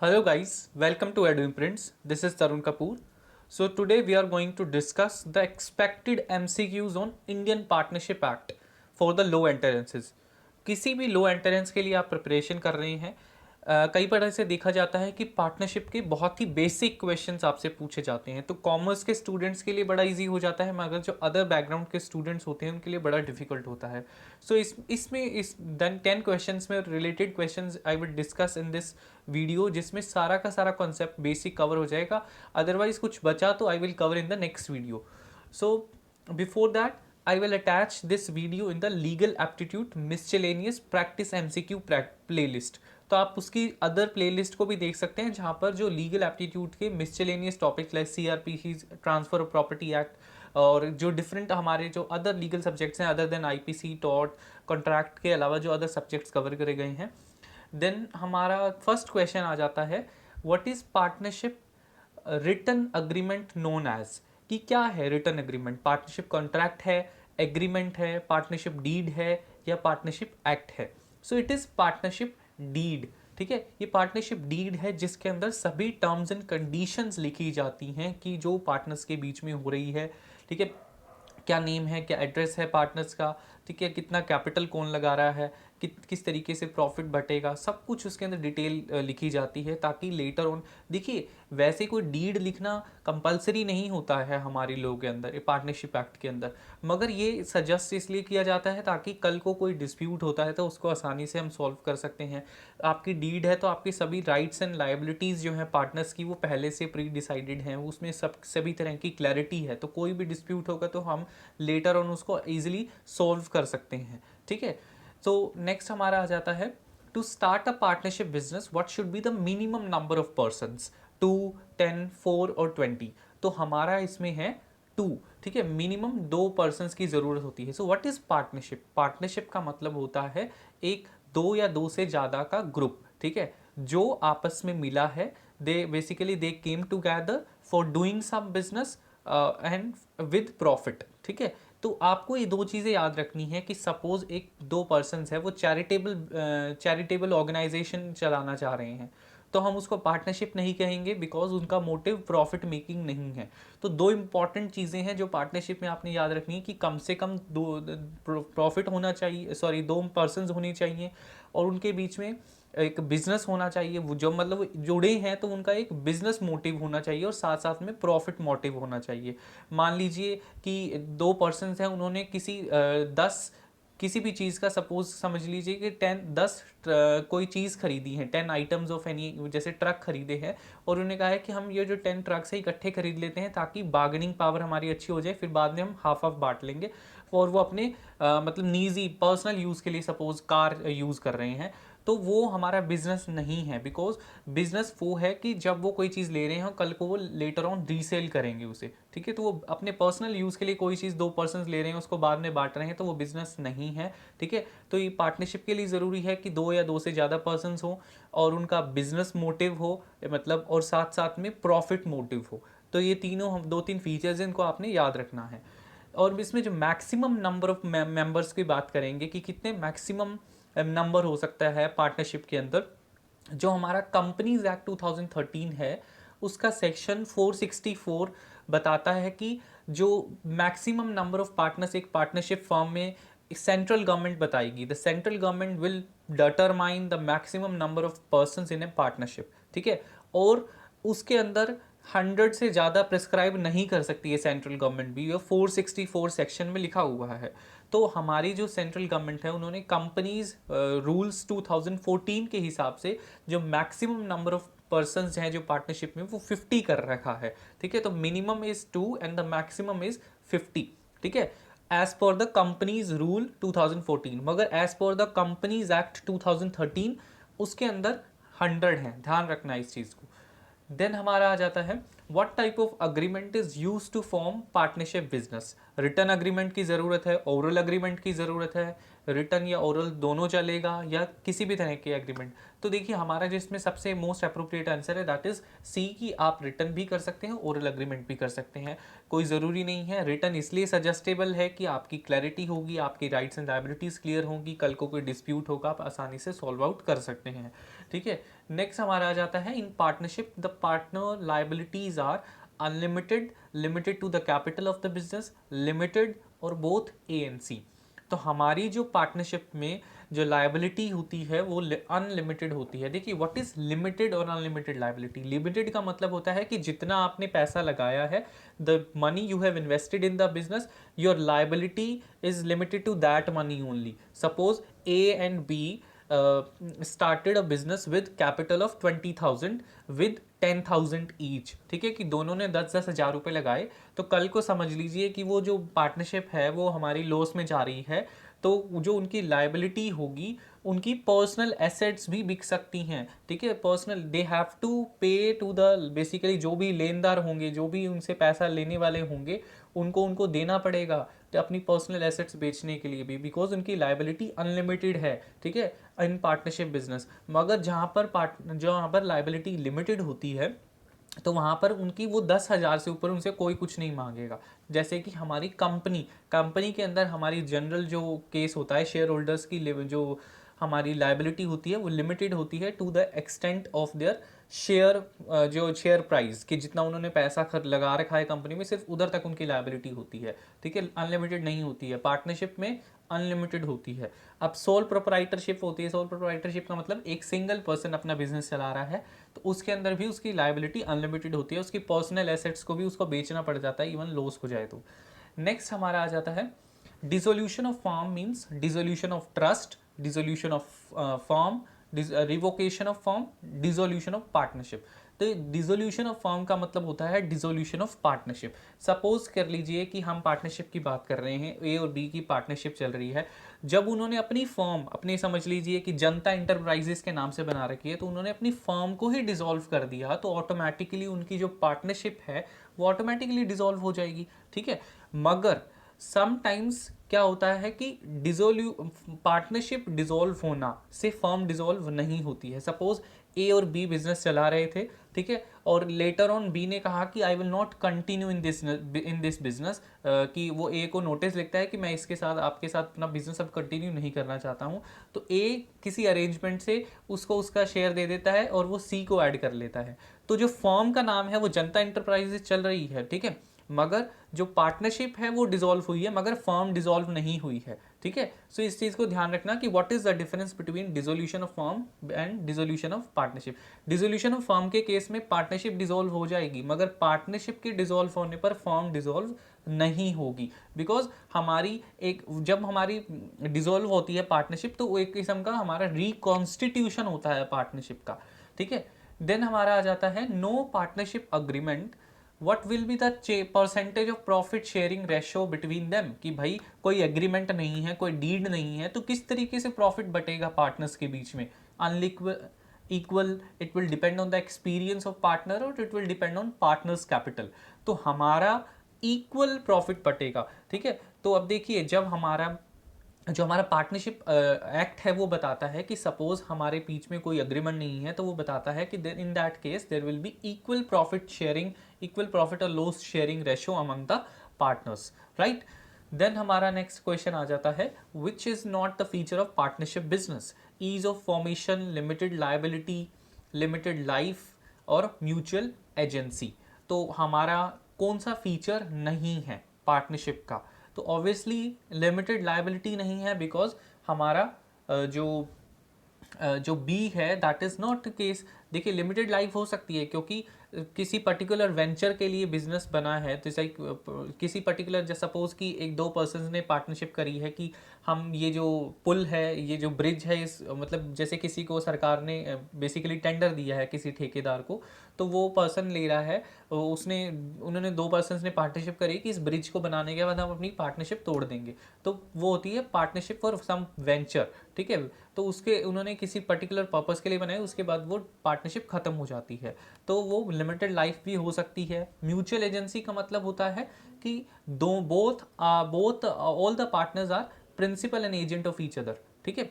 Hello guys, welcome to Edu Imprints. This is Tarun Kapoor. So today we are going to discuss the expected MCQs on Indian Partnership Act for the low entrances. किसी भी लो entrance के लिए आप preparation कर रहे हैं, कई बार ऐसे देखा जाता है कि पार्टनरशिप के बहुत ही बेसिक क्वेश्चंस आपसे पूछे जाते हैं। तो कॉमर्स के स्टूडेंट्स के लिए बड़ा इजी हो जाता है, मगर जो अदर बैकग्राउंड के स्टूडेंट्स होते हैं उनके लिए बड़ा डिफिकल्ट होता है। सो इस 10 क्वेश्चंस में related questions I will discuss in this video, जिसमें सारा का सारा कॉन्सेप्ट बेसिक कवर हो जाएगा। अदरवाइज कुछ बचा तो I will cover in the next video. So before that I will attach this video in the legal aptitude miscellaneous practice MCQ playlist। तो आप उसकी अदर प्लेलिस्ट को भी देख सकते हैं, जहाँ पर जो लीगल एप्टीट्यूड के miscellaneous topics like CRPC, transfer of property act और जो डिफरेंट हमारे जो अदर लीगल सब्जेक्ट्स हैं other than IPC, tort, contract के अलावा जो अदर सब्जेक्ट्स कवर करे गए हैं। देन हमारा फर्स्ट क्वेश्चन आ जाता है, what is partnership written agreement known as. कि क्या है रिटन एग्रीमेंट? पार्टनरशिप कॉन्ट्रैक्ट है, एग्रीमेंट है, पार्टनरशिप डीड है या पार्टनरशिप एक्ट है? So it is partnership deed. ठीक है, ये पार्टनरशिप डीड है जिसके अंदर सभी टर्म्स एंड कंडीशंस लिखी जाती हैं कि जो पार्टनर्स के बीच में हो रही है। ठीक है, क्या नेम है, क्या एड्रेस है पार्टनर्स का, ठीक है, कितना कैपिटल कौन लगा रहा है, किस तरीके से प्रॉफिट बटेगा, सब कुछ उसके अंदर डिटेल लिखी जाती है, ताकि लेटर ऑन देखिए वैसे कोई डीड लिखना कंपलसरी नहीं होता है हमारी लोगों के अंदर पार्टनरशिप एक्ट के अंदर, मगर ये सजेस्ट इसलिए किया जाता है ताकि कल को कोई डिस्प्यूट होता है तो उसको आसानी से हम सॉल्व कर सकते हैं। आपकी डीड है तो आपकी सभी राइट्स एंड लायबिलिटीज़ जो हैं पार्टनर्स की वो पहले से प्री डिसाइडेड हैं, उसमें सभी तरह की क्लैरिटी है, तो कोई भी डिस्प्यूट होगा तो हम लेटर ऑन उसको ईजिली सॉल्व कर सकते हैं। ठीक है, तो नेक्स्ट हमारा आ जाता है, to start a partnership business what should be the minimum number of persons, 2, 10, 4 और 20। तो हमारा इसमें है 2। ठीक है, मिनिमम 2 पर्सन्स की ज़रूरत होती है। So what is partnership? Partnership का मतलब होता है एक 2 या 2 से ज़्यादा का ग्रुप, ठीक है, जो आपस में मिला है। They came together for doing some business and with profit. ठीक है, तो आपको ये 2 चीज़ें याद रखनी है कि सपोज एक 2 पर्सन्स है वो चैरिटेबल ऑर्गेनाइजेशन चलाना चाह रहे हैं, तो हम उसको पार्टनरशिप नहीं कहेंगे बिकॉज उनका मोटिव प्रॉफिट मेकिंग नहीं है। तो 2 इंपॉर्टेंट चीज़ें हैं जो पार्टनरशिप में आपने याद रखनी है कि कम से कम 2 प्रॉफिट होना चाहिए, 2 पर्सन्स होनी चाहिए और उनके बीच में एक बिजनेस होना चाहिए, वो जो मतलब जुड़े हैं तो उनका एक बिजनेस मोटिव होना चाहिए और साथ साथ में प्रॉफिट मोटिव होना चाहिए। मान लीजिए कि 2 पर्सन्स हैं, उन्होंने किसी भी चीज़ का सपोज समझ लीजिए कि 10 कोई चीज़ खरीदी है, 10 आइटम्स ऑफ एनी, जैसे ट्रक खरीदे हैं और उन्होंने कहा है कि हम ये जो 10 ट्रक्स है इकट्ठे खरीद लेते हैं ताकि बार्गेनिंग पावर हमारी अच्छी हो जाए, फिर बाद में हम हाफ हाफ बांट लेंगे। और वो अपने मतलब निजी पर्सनल यूज़ के लिए सपोज कार यूज़ कर रहे हैं, तो वो हमारा बिजनेस नहीं है। बिकॉज बिजनेस वो है कि जब वो कोई चीज़ ले रहे हैं कल को वो लेटर ऑन रीसेल करेंगे उसे। ठीक है, तो वो अपने पर्सनल यूज़ के लिए कोई चीज़ 2 पर्सन ले रहे हैं उसको बाद में बांट रहे हैं, तो वो बिजनेस नहीं है। ठीक है, तो ये पार्टनरशिप के लिए ज़रूरी है कि 2 या 2 से ज़्यादा पर्सन हो और उनका बिजनेस मोटिव हो, मतलब और साथ साथ में प्रॉफिट मोटिव हो। तो ये तीनों हम 2-3 फीचर्स इनको आपने याद रखना है। और इसमें जो मैक्सिमम नंबर ऑफ मेंबर्स की बात करेंगे कि कितने मैक्सिमम नंबर हो सकता है पार्टनरशिप के अंदर, जो हमारा कंपनीज एक्ट 2013 है उसका सेक्शन 464 बताता है कि जो मैक्सिमम नंबर ऑफ पार्टनर्स एक पार्टनरशिप फर्म में सेंट्रल गवर्नमेंट बताएगी। The central government will determine the maximum number of persons in A partnership. ठीक है, और उसके अंदर 100 से ज़्यादा प्रिस्क्राइब नहीं कर सकती है सेंट्रल गवर्नमेंट भी, ये 464 सेक्शन में लिखा हुआ है। तो हमारी जो सेंट्रल गवर्नमेंट है उन्होंने कंपनीज रूल्स 2014 के हिसाब से जो मैक्सिमम नंबर ऑफ पर्सन्स हैं जो पार्टनरशिप में वो 50 कर रखा है। ठीक है, तो minimum is 2 and the maximum is 50। ठीक है, as per the companies rule 2014, मगर as per the companies act 2013 उसके अंदर 100 है, ध्यान रखना इस चीज़ को। देन हमारा आ जाता है, what type of agreement is use to form partnership business. Return agreement की ज़रूरत है, ओरल अग्रीमेंट की ज़रूरत है, रिटन या ओरल दोनों चलेगा, या किसी भी तरह के एग्रीमेंट? तो देखिए हमारा जो इसमें सबसे मोस्ट अप्रोप्रिएट आंसर है दैट इज सी, कि आप रिटन भी कर सकते हैं, ओरल एग्रीमेंट भी कर सकते हैं। कोई ज़रूरी नहीं है। रिटन इसलिए सजेस्टेबल है कि आपकी क्लैरिटी होगी, आपकी राइट्स एंड लायबिलिटीज़ क्लियर होंगी, कल को कोई डिस्प्यूट होगा आप आसानी से सॉल्व आउट कर सकते हैं। ठीक है, नेक्स्ट हमारा आ जाता है in partnership the partner liabilities are unlimited, limited to the capital of the business, limited और बोथ ए एंड सी। तो हमारी जो पार्टनरशिप में जो लायबिलिटी होती है वो अनलिमिटेड होती है। देखिए व्हाट इज लिमिटेड और अनलिमिटेड लायबिलिटी? लिमिटेड का मतलब होता है कि जितना आपने पैसा लगाया है, the money you have invested in the business, your liability is limited to that money only. Suppose A and B started a business with capital of 20,000 with 10,000 each. ठीक है, कि दोनों ने 10,000 रुपये लगाए, तो कल को समझ लीजिए कि वो जो पार्टनरशिप है वो हमारी लॉस में जा रही है, तो जो उनकी लायबिलिटी होगी, उनकी पर्सनल एसेट्स भी बिक सकती हैं। ठीक है, पर्सनल दे हैव टू पे टू द, बेसिकली जो भी लेनदार होंगे, जो भी उनसे पैसा लेने वाले होंगे, उनको देना पड़ेगा तो अपनी पर्सनल एसेट्स बेचने के लिए भी, बिकॉज उनकी लायबिलिटी अनलिमिटेड है। ठीक है, इन पार्टनरशिप बिजनेस। मगर जहाँ पर लायबिलिटी लिमिटेड होती है तो वहाँ पर उनकी वो 10,000 से ऊपर उनसे कोई कुछ नहीं मांगेगा। जैसे कि हमारी कंपनी के अंदर हमारी जनरल जो केस होता है, शेयर होल्डर्स की जो हमारी लायबिलिटी होती है वो लिमिटेड होती है to the extent of their share, जो शेयर प्राइस कि जितना उन्होंने पैसा लगा रखा है कंपनी में, सिर्फ उधर तक उनकी लायबिलिटी होती है। ठीक है, अनलिमिटेड नहीं होती है। पार्टनरशिप में अनलिमिटेड होती है। अब सोल प्रोप्राइटरशिप होती है। सोल प्रोप्राइटरशिप का मतलब एक सिंगल पर्सन अपना बिजनेस चला रहा है, तो उसके अंदर भी उसकी लायबिलिटी अनलिमिटेड होती है, उसकी पर्सनल एसेट्स को भी उसको बेचना पड़ जाता है, इवन लॉस हो जाए तो। नेक्स्ट हमारा आ जाता है dissolution of form means dissolution of trust, dissolution of form, revocation of form, dissolution of partnership. तो डिसोल्यूशन ऑफ फॉर्म का मतलब होता है डिसोल्यूशन ऑफ पार्टनरशिप। सपोज कर लीजिए कि हम पार्टनरशिप की बात कर रहे हैं, ए और बी की पार्टनरशिप चल रही है। जब उन्होंने अपनी फर्म, अपनी समझ लीजिए कि जनता इंटरप्राइजेस के नाम से बना रखी है, तो उन्होंने अपनी फर्म को ही डिसॉल्व कर दिया, तो ऑटोमेटिकली उनकी जो पार्टनरशिप है वो ऑटोमेटिकली डिसॉल्व हो जाएगी। ठीक है, मगर समटाइम्स क्या होता है कि पार्टनरशिप डिसॉल्व होना से फर्म डिसॉल्व नहीं होती है। सपोज ए और बी बिजनेस चला रहे थे, ठीक है, और लेटर ऑन बी ने कहा कि I will not continue in this business, कि वो ए को नोटिस लिखता है कि मैं इसके साथ, आपके साथ अपना बिजनेस अब कंटिन्यू नहीं करना चाहता हूँ, तो ए किसी अरेंजमेंट से उसको उसका शेयर दे देता है और वो सी को ऐड कर लेता है। तो जो फर्म का नाम है वो जनता इंटरप्राइजेज चल रही है, ठीक है, मगर जो पार्टनरशिप है वो डिसॉल्व हुई है, मगर फर्म डिसॉल्व नहीं हुई है। ठीक है, सो इस चीज़ को ध्यान रखना कि what is the difference between dissolution of firm and dissolution of partnership. Dissolution of firm के केस में पार्टनरशिप डिसॉल्व हो जाएगी, मगर पार्टनरशिप के डिसॉल्व होने पर फर्म डिसॉल्व नहीं होगी, बिकॉज जब हमारी डिसॉल्व होती है पार्टनरशिप, तो वो एक किस्म का हमारा रिकॉन्स्टिट्यूशन होता है पार्टनरशिप का। ठीक है, देन हमारा आ जाता है no partnership agreement, what will be the percentage of profit sharing ratio between them, कि भाई कोई एग्रीमेंट नहीं है, कोई डीड नहीं है, तो किस तरीके से प्रॉफिट बटेगा पार्टनर्स के बीच में? Equal, it will depend on the experience of partner और it will depend on partners capital. तो हमारा इक्वल प्रॉफिट बटेगा। ठीक है, तो अब देखिए जब हमारा पार्टनरशिप एक्ट है वो बताता है कि सपोज हमारे बीच में कोई अग्रीमेंट नहीं है, तो वो बताता है कि in that case there will be equal profit sharing, equal profit और loss sharing ratio among the partners, right. Then हमारा नेक्स्ट क्वेश्चन आ जाता है which is not the feature of partnership business? Ease of formation, limited liability, limited life और mutual agency. तो हमारा कौन सा फीचर नहीं है पार्टनरशिप का? तो ऑब्वियसली लिमिटेड लायबिलिटी नहीं है, बिकॉज हमारा जो बी है दैट इज नॉट केस। देखिए लिमिटेड लाइफ हो सकती है क्योंकि किसी पर्टिकुलर वेंचर के लिए बिजनेस बना है, तो जैसे किसी पर्टिकुलर, जैसे सपोज कि एक दो पर्सन्स ने पार्टनरशिप करी है कि हम ये जो पुल है, ये जो ब्रिज है, इस मतलब जैसे किसी को सरकार ने बेसिकली टेंडर दिया है किसी ठेकेदार को, तो वो पर्सन ले रहा है, उन्होंने दो पर्सन्स ने पार्टनरशिप करी कि इस ब्रिज को बनाने के बाद हम अपनी पार्टनरशिप तोड़ देंगे, तो वो होती है पार्टनरशिप फॉर सम वेंचर। ठीक है, तो उसके उन्होंने किसी पर्टिकुलर पर्पस के लिए बनाया, उसके बाद वो पार्टनरशिप खत्म हो जाती है, तो वो लिमिटेड लाइफ भी हो सकती है। म्यूचुअल एजेंसी का मतलब होता है कि both all the partners are principal and agent of each other, ठीक है।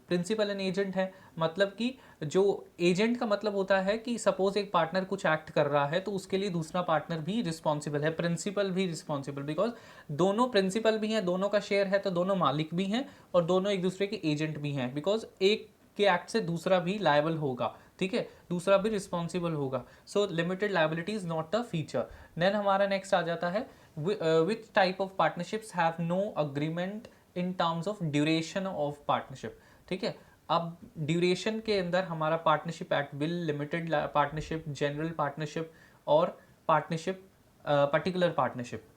प्रिंसिपल एंड एजेंट है मतलब कि जो एजेंट का मतलब होता है कि सपोज एक पार्टनर कुछ एक्ट कर रहा है तो उसके लिए दूसरा पार्टनर भी रिस्पॉन्सिबल है, प्रिंसिपल भी रिस्पॉन्सिबल, बिकॉज दोनों प्रिंसिपल भी हैं, दोनों का शेयर है तो दोनों मालिक भी हैं और दोनों एक दूसरे के एजेंट भी हैं, बिकॉज एक के एक्ट से दूसरा भी लायबल होगा, ठीक है, दूसरा भी रिस्पॉन्सिबल होगा। So limited liability is not a feature. Then हमारा नेक्स्ट आ जाता है which type of partnerships have no agreement in terms of duration of partnership, ठीक है। अब ड्यूरेशन के अंदर हमारा partnership at will, limited partnership, general partnership और पार्टनरशिप, पर्टिकुलर पार्टनरशिप।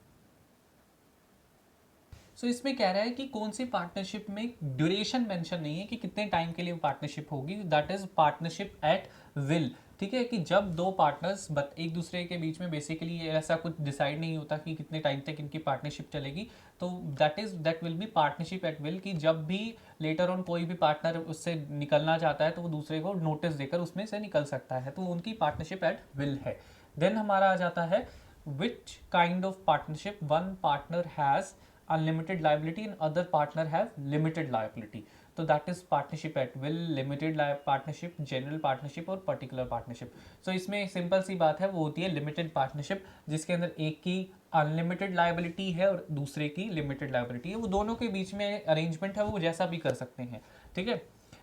सो इसमें कह रहा है कि कौन सी पार्टनरशिप में ड्यूरेशन मेंशन नहीं है कि कितने टाइम के लिए पार्टनरशिप होगी, that is partnership at will, ठीक है, कि जब दो पार्टनर्स एक दूसरे के बीच में बेसिकली ऐसा कुछ डिसाइड नहीं होता कि कितने टाइम तक इनकी पार्टनरशिप चलेगी, तो that will be partnership at will, कि जब भी लेटर ऑन कोई भी पार्टनर उससे निकलना चाहता है तो वो दूसरे को नोटिस देकर उसमें से निकल सकता है, तो वो उनकी पार्टनरशिप एट विल है। देन हमारा आ जाता है which kind of partnership one partner has unlimited liability and other partner have limited liability, तो that is partnership at will, limited partnership, general partnership और पर्टिकुलर पार्टनरशिप। सो इसमें simple सी बात है, वो होती है लिमिटेड पार्टनरशिप, जिसके अंदर एक की अनलिमिटेड लाइबिलिटी है और दूसरे की लिमिटेड लाइबिलिटी है, वो दोनों के बीच में अरेंजमेंट है, वो जैसा भी कर सकते हैं, ठीक है।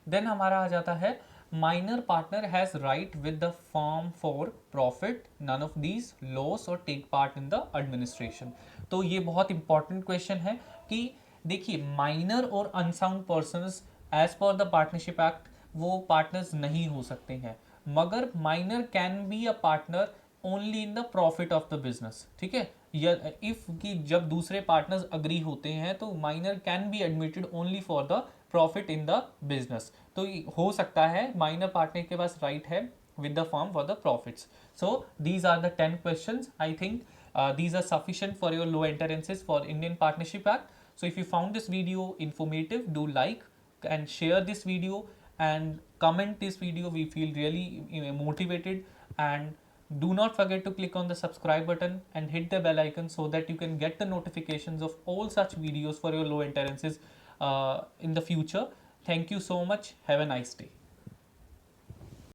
देन हमारा आ जाता है minor partner has right with the firm for profit, none of these loss or take part in the administration। तो ये बहुत इंपॉर्टेंट क्वेश्चन है कि देखिए माइनर और unsound persons as per the partnership act वो पार्टनर्स नहीं हो सकते हैं, मगर minor can be a partner only in the profit of the business, ठीक है। इफ कि जब दूसरे पार्टनर्स अग्री होते हैं तो minor can be admitted only for the profit in the business, तो हो सकता है माइनर पार्टनर के पास राइट है with the firm for the profits। So these are the 10 questions. I think these are sufficient for your low entrances for Indian Partnership Act. So if you found this video informative, do like and share this video and comment this video. We feel really motivated, and do not forget to click on the subscribe button and hit the bell icon so that you can get the notifications of all such videos for your low entrances in the future. Thank you so much. Have a nice day.